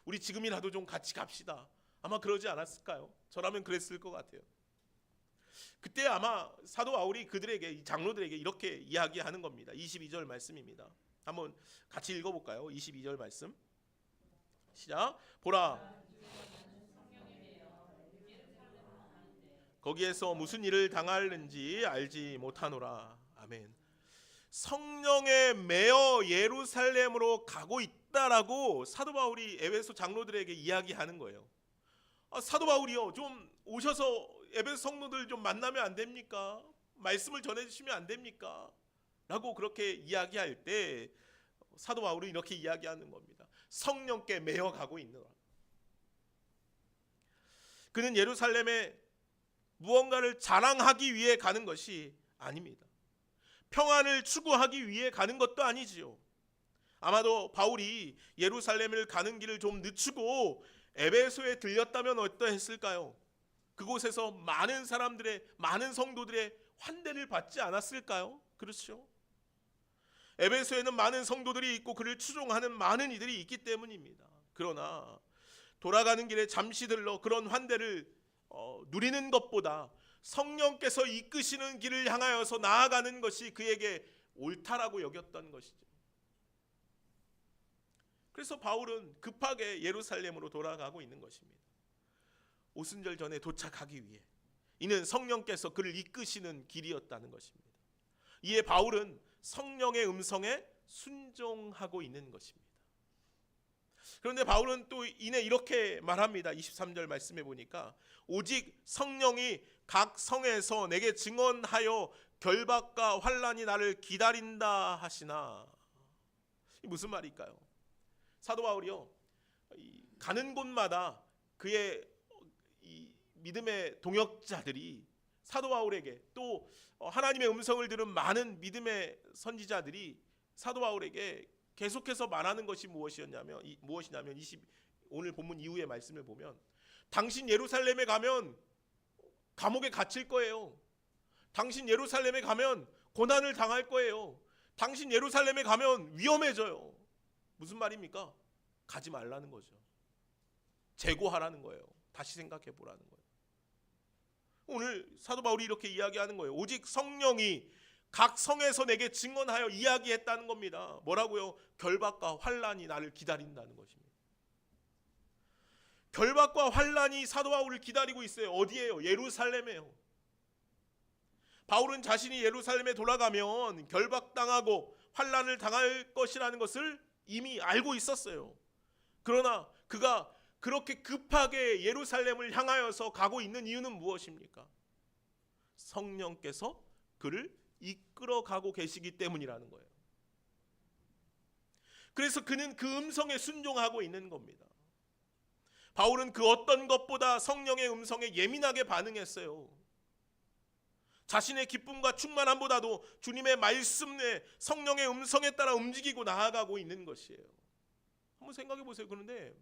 S1: 우리 지금이라도 좀 같이 갑시다. 아마 그러지 않았을까요? 저라면 그랬을 것 같아요. 그때 아마 사도 바울이 그들에게, 이 장로들에게 이렇게 이야기하는 겁니다. 22절 말씀입니다. 한번 같이 읽어볼까요? 22절 말씀 시작. 보라, 거기에서 무슨 일을 당하는지 알지 못하노라. 아멘. 성령에 매어 예루살렘으로 가고 있다라고 사도 바울이 에베소 장로들에게 이야기하는 거예요. 사도 바울이요, 좀 오셔서 에베소 성도들 좀 만나면 안 됩니까? 말씀을 전해주시면 안 됩니까? 라고 그렇게 이야기할 때 사도 바울은 이렇게 이야기하는 겁니다. 성령께 매어 가고 있노라. 그는 예루살렘에 무언가를 자랑하기 위해 가는 것이 아닙니다. 평안을 추구하기 위해 가는 것도 아니지요. 아마도 바울이 예루살렘을 가는 길을 좀 늦추고 에베소에 들렸다면 어떠했을까요? 그곳에서 많은 사람들의, 많은 성도들의 환대를 받지 않았을까요? 그렇죠. 에베소에는 많은 성도들이 있고 그를 추종하는 많은 이들이 있기 때문입니다. 그러나 돌아가는 길에 잠시 들러 그런 환대를 누리는 것보다 성령께서 이끄시는 길을 향하여서 나아가는 것이 그에게 옳다라고 여겼던 것이죠. 그래서 바울은 급하게 예루살렘으로 돌아가고 있는 것입니다. 오순절 전에 도착하기 위해. 이는 성령께서 그를 이끄시는 길이었다는 것입니다. 이에 바울은 성령의 음성에 순종하고 있는 것입니다. 그런데 바울은 또 이내 이렇게 말합니다. 23절 말씀해 보니까 오직 성령이 각 성에서 내게 증언하여 결박과 환난이 나를 기다린다 하시나. 무슨 말일까요? 사도 바울이요, 가는 곳마다 그의 이 믿음의 동역자들이 사도 바울에게 또 하나님의 음성을 들은 많은 믿음의 선지자들이 사도 바울에게 계속해서 말하는 것이 무엇이냐면 오늘 본문 이후의 말씀을 보면 당신 예루살렘에 가면 감옥에 갇힐 거예요. 당신 예루살렘에 가면 고난을 당할 거예요. 당신 예루살렘에 가면 위험해져요. 무슨 말입니까? 가지 말라는 거죠. 재고하라는 거예요. 다시 생각해 보라는 거예요. 오늘 사도 바울이 이렇게 이야기하는 거예요. 오직 성령이 각 성에서 내게 증언하여 이야기했다는 겁니다. 뭐라고요? 결박과 환난이 나를 기다린다는 것입니다. 결박과 환난이 사도 바울을 기다리고 있어요. 어디예요? 예루살렘이에요. 바울은 자신이 예루살렘에 돌아가면 결박당하고 환난을 당할 것이라는 것을 이미 알고 있었어요. 그러나 그가 그렇게 급하게 예루살렘을 향하여서 가고 있는 이유는 무엇입니까? 성령께서 그를 이끌어 가고 계시기 때문이라는 거예요. 그래서 그는 그 음성에 순종하고 있는 겁니다. 바울은 그 어떤 것보다 성령의 음성에 예민하게 반응했어요. 자신의 기쁨과 충만함보다도 주님의 말씀에 성령의 음성에 따라 움직이고 나아가고 있는 것이에요. 한번 생각해 보세요. 그런데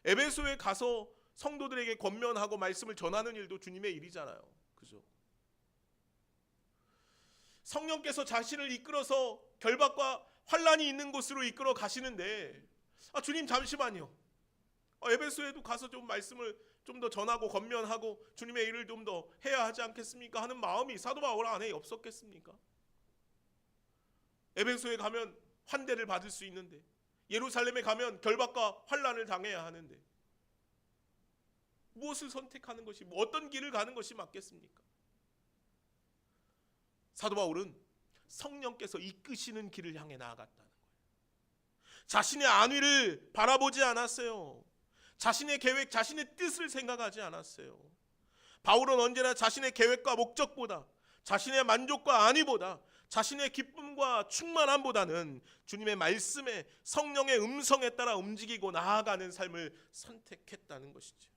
S1: 에베소에 가서 성도들에게 권면하고 말씀을 전하는 일도 주님의 일이잖아요. 그죠? 성령께서 자신을 이끌어서 결박과 환난이 있는 곳으로 이끌어 가시는데 주님 잠시만요. 에베소에도 가서 좀 말씀을 좀 더 전하고 권면하고 주님의 일을 좀 더 해야 하지 않겠습니까? 하는 마음이 사도 바울 안에 없었겠습니까? 에베소에 가면 환대를 받을 수 있는데, 예루살렘에 가면 결박과 환난을 당해야 하는데 무엇을 선택하는 것이, 어떤 길을 가는 것이 맞겠습니까? 사도 바울은 성령께서 이끄시는 길을 향해 나아갔다는 거예요. 자신의 안위를 바라보지 않았어요. 자신의 계획, 자신의 뜻을 생각하지 않았어요. 바울은 언제나 자신의 계획과 목적보다, 자신의 만족과 안위보다, 자신의 기쁨과 충만함보다는 주님의 말씀에, 성령의 음성에 따라 움직이고 나아가는 삶을 선택했다는 것이죠.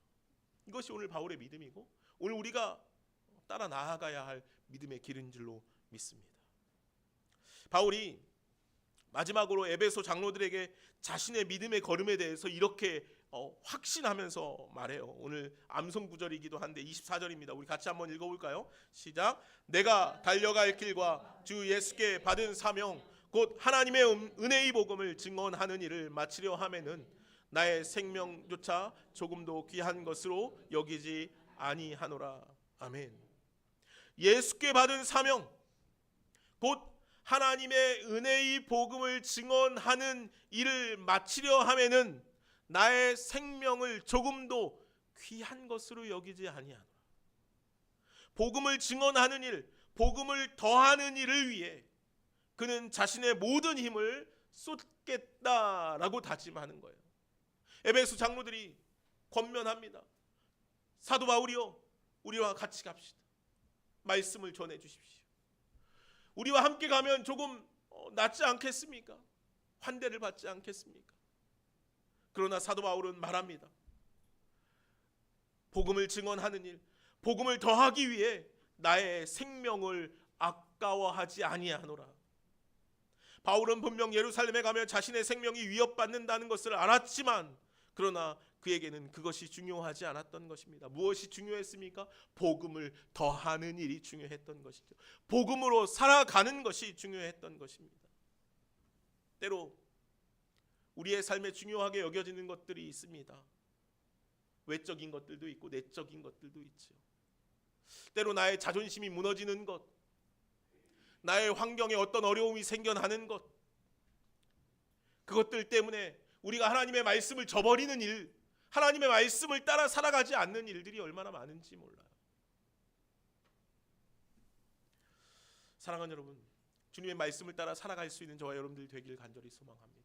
S1: 이것이 오늘 바울의 믿음이고 오늘 우리가 따라 나아가야 할 믿음의 길인 줄로 믿습니다. 바울이 마지막으로 에베소 장로들에게 자신의 믿음의 걸음에 대해서 이렇게 확신하면서 말해요. 오늘 암송 구절이기도 한데 24절입니다. 우리 같이 한번 읽어볼까요? 시작. 내가 달려갈 길과 주 예수께 받은 사명 곧 하나님의 은혜의 복음을 증언하는 일을 마치려 하면은 나의 생명조차 조금도 귀한 것으로 여기지 아니하노라. 아멘. 예수께 받은 사명 곧 하나님의 은혜의 복음을 증언하는 일을 마치려 하면은 나의 생명을 조금도 귀한 것으로 여기지 아니하노라. 복음을 증언하는 일, 복음을 더하는 일을 위해 그는 자신의 모든 힘을 쏟겠다라고 다짐하는 거예요. 에베소 장로들이 권면합니다. 사도 바울이요, 우리와 같이 갑시다. 말씀을 전해 주십시오. 우리와 함께 가면 조금 낫지 않겠습니까? 환대를 받지 않겠습니까? 그러나 사도 바울은 말합니다. 복음을 증언하는 일, 복음을 더하기 위해 나의 생명을 아까워하지 아니하노라. 바울은 분명 예루살렘에 가면 자신의 생명이 위협받는다는 것을 알았지만 그러나 그에게는 그것이 중요하지 않았던 것입니다. 무엇이 중요했습니까? 복음을 더하는 일이 중요했던 것이죠. 복음으로 살아가는 것이 중요했던 것입니다. 때로 우리의 삶에 중요하게 여겨지는 것들이 있습니다. 외적인 것들도 있고 내적인 것들도 있죠. 때로 나의 자존심이 무너지는 것, 나의 환경에 어떤 어려움이 생겨나는 것, 그것들 때문에 우리가 하나님의 말씀을 저버리는 일, 하나님의 말씀을 따라 살아가지 않는 일들이 얼마나 많은지 몰라요. 사랑하는 여러분, 주님의 말씀을 따라 살아갈 수 있는 저와 여러분들 되길 간절히 소망합니다.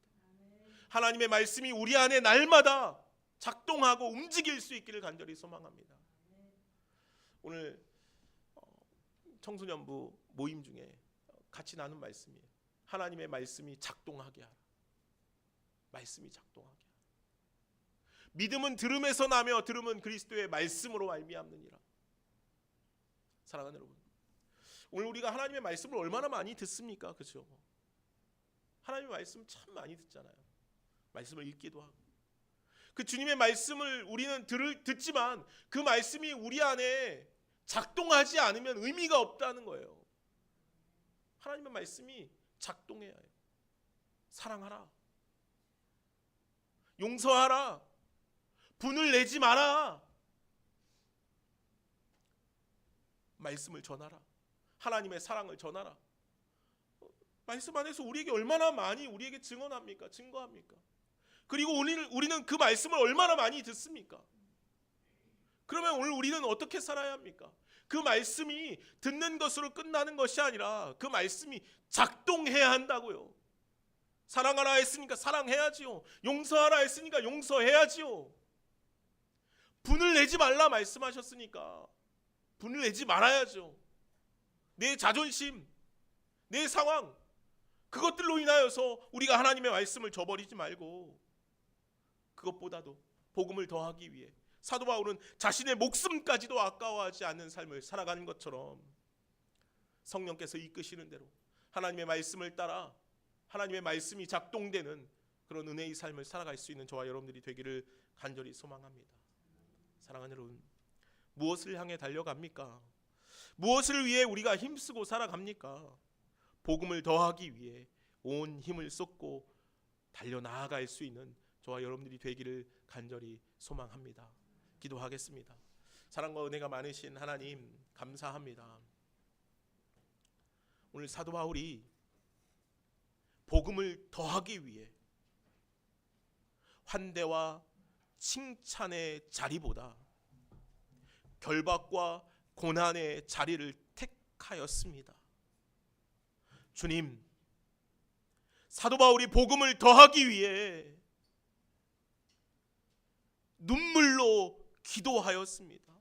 S1: 하나님의 말씀이 우리 안에 날마다 작동하고 움직일 수 있기를 간절히 소망합니다. 오늘 청소년부 모임 중에 같이 나눈 말씀이에요. 하나님의 말씀이 작동하게 하라. 말씀이 작동하게 하라. 믿음은 들음에서 나며 들음은 그리스도의 말씀으로 말미암느니라. 사랑하는 여러분, 오늘 우리가 하나님의 말씀을 얼마나 많이 듣습니까? 그렇죠? 하나님의 말씀 참 많이 듣잖아요. 말씀을 읽기도 하고. 그 주님의 말씀을 우리는 듣지만 그 말씀이 우리 안에 작동하지 않으면 의미가 없다는 거예요. 하나님의 말씀이 작동해야 해요. 사랑하라, 용서하라, 분을 내지 마라, 말씀을 전하라, 하나님의 사랑을 전하라. 말씀 안에서 우리에게 얼마나 많이 우리에게 증언합니까? 증거합니까? 그리고 우리는 그 말씀을 얼마나 많이 듣습니까? 그러면 오늘 우리는 어떻게 살아야 합니까? 그 말씀이 듣는 것으로 끝나는 것이 아니라 그 말씀이 작동해야 한다고요. 사랑하라 했으니까 사랑해야지요. 용서하라 했으니까 용서해야지요. 분을 내지 말라 말씀하셨으니까 분을 내지 말아야죠. 내 자존심, 내 상황, 그것들로 인하여서 우리가 하나님의 말씀을 저버리지 말고, 그것보다도 복음을 더하기 위해 사도 바울은 자신의 목숨까지도 아까워하지 않는 삶을 살아가는 것처럼 성령께서 이끄시는 대로 하나님의 말씀을 따라 하나님의 말씀이 작동되는 그런 은혜의 삶을 살아갈 수 있는 저와 여러분들이 되기를 간절히 소망합니다. 사랑하는 여러분, 무엇을 향해 달려갑니까? 무엇을 위해 우리가 힘쓰고 살아갑니까? 복음을 더하기 위해 온 힘을 쏟고 달려나아갈 수 있는 저와 여러분들이 되기를 간절히 소망합니다. 기도하겠습니다. 사랑과 은혜가 많으신 하나님, 감사합니다. 오늘 사도 바울이 복음을 더하기 위해 환대와 칭찬의 자리보다 결박과 고난의 자리를 택하였습니다. 주님, 사도 바울이 복음을 더하기 위해 눈물로 기도하였습니다.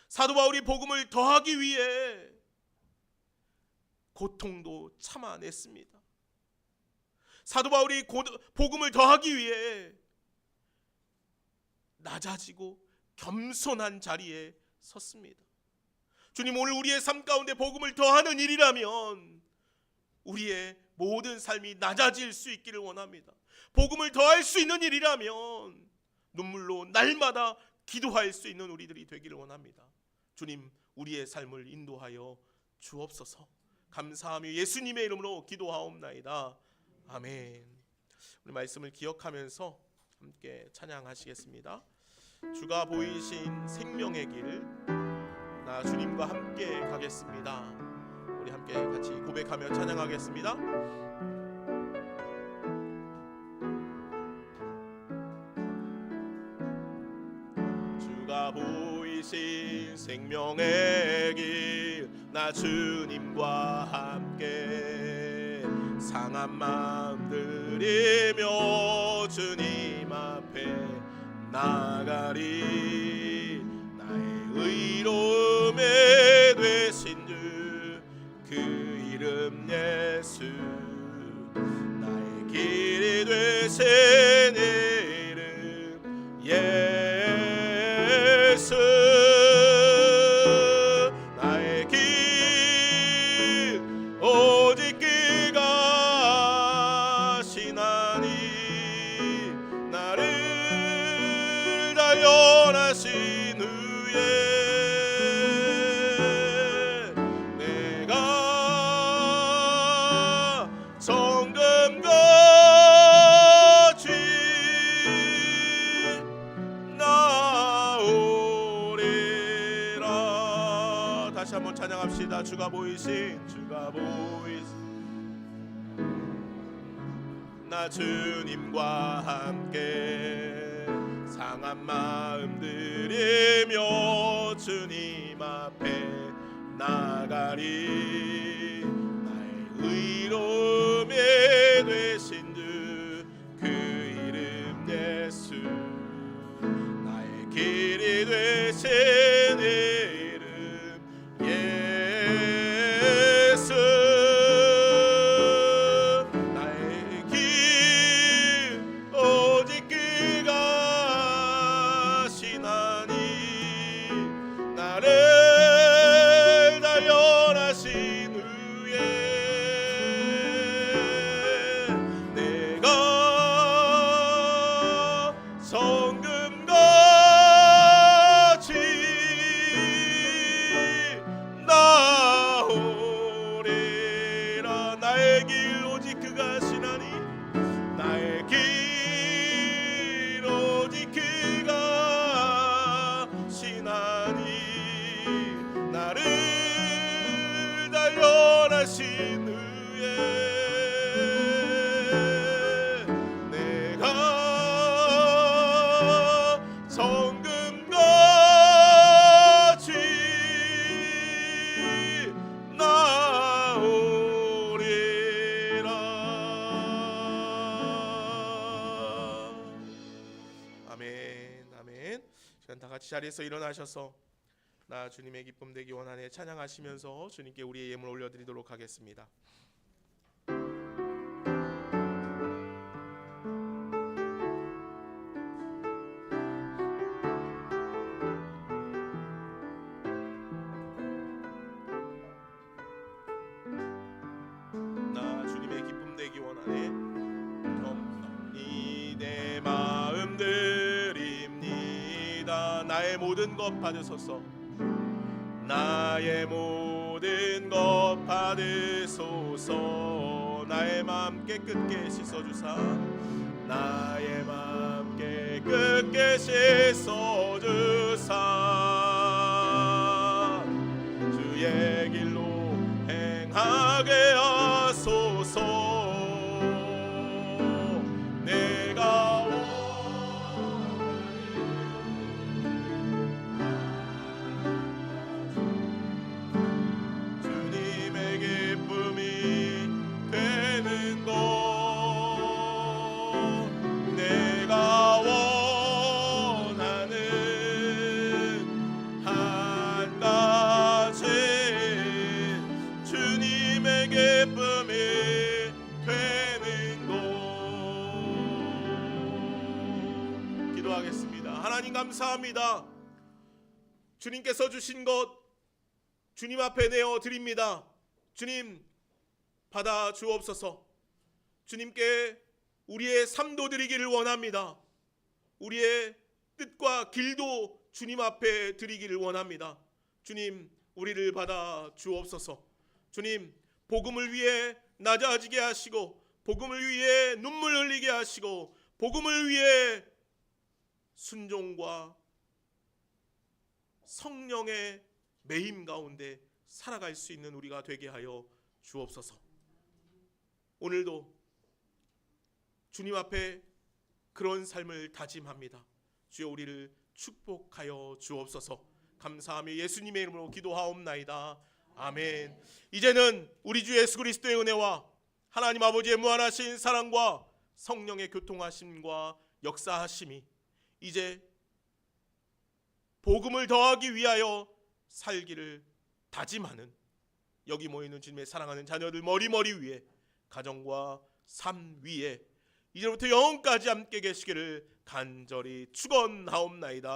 S1: 사도 바울이 복음을 더하기 위해 고통도 참아냈습니다. 사도 바울이 복음을 더하기 위해 낮아지고 겸손한 자리에 섰습니다. 주님, 오늘 우리의 삶 가운데 복음을 더하는 일이라면 우리의 모든 삶이 낮아질 수 있기를 원합니다. 복음을 더할 수 있는 일이라면 눈물로 날마다 기도할 수 있는 우리들이 되기를 원합니다. 주님, 우리의 삶을 인도하여 주옵소서. 감사하며 예수님의 이름으로 기도하옵나이다. 아멘. 우리 말씀을 기억하면서 함께 찬양하시겠습니다. 주가 보이신 생명의 길, 나 주님과 함께 가겠습니다. 우리 함께 같이 고백하며 찬양하겠습니다. 주가 보이신 생명의 길, 나 주님과 함께 상한 마음 들이며 주님 앞에 나가리. 나의 의로움에 되신 주 그 이름 예수, 나의 길이 되신 이름 예수, 나의 길 오직 그가 하시나니 나를 단련하신 후에 내가 정금같이 나오리라. 다시 한번 찬양합시다. 주가 보이신 나 주님과 함께 상한 마음 들이며 주님 앞에 나가리. 나의 의로움에 되신 주 그 이름 예수, 나의 길이 되신 이름 예수, 나의 길 오직 그가 하시나니 나를 하신 후에 내가 성금같이 나오리라. 아멘, 아멘. 시간 다 같이 자리에서 일어나셔서 나 주님의 기쁨 되기 원하네 찬양하시면서 주님께 우리의 예물 올려드리도록 하겠습니다. 나 주님의 기쁨 되기 원하네 겸손히 내 마음 드립니다. 나의 모든 것 받으소서. 나의 모든 것 받으소서. 나의 마음 깨끗게 씻어주사. 나의 마음 깨끗게 씻어주사. 주의 길로 행하게 하소서. 내가 주님의 기쁨이 되는 것. 내가 원하는 한 가지 주님의 기쁨이 되는 것. 기도하겠습니다. 하나님 감사합니다. 주님께서 주신 것 주님 앞에 내어 드립니다. 주님 받아 주옵소서. 주님께 우리의 삶도 드리기를 원합니다. 우리의 뜻과 길도 주님 앞에 드리기를 원합니다. 주님 우리를 받아 주옵소서. 주님 복음을 위해 낮아지게 하시고 복음을 위해 눈물 흘리게 하시고 복음을 위해 순종과 성령의 매임 가운데 살아갈 수 있는 우리가 되게 하여 주옵소서. 오늘도 주님 앞에 그런 삶을 다짐합니다. 주여 우리를 축복하여 주옵소서. 감사하며 예수님의 이름으로 기도하옵나이다. 아멘. 이제는 우리 주 예수 그리스도의 은혜와 하나님 아버지의 무한하신 사랑과 성령의 교통하심과 역사하심이 이제 복음을 더하기 위하여 살기를 다짐하는 여기 모이는 주님의 사랑하는 자녀들 머리 위에 가정과 삶 위에 이제부터 영원까지 함께 계시기를 간절히 축원하옵나이다.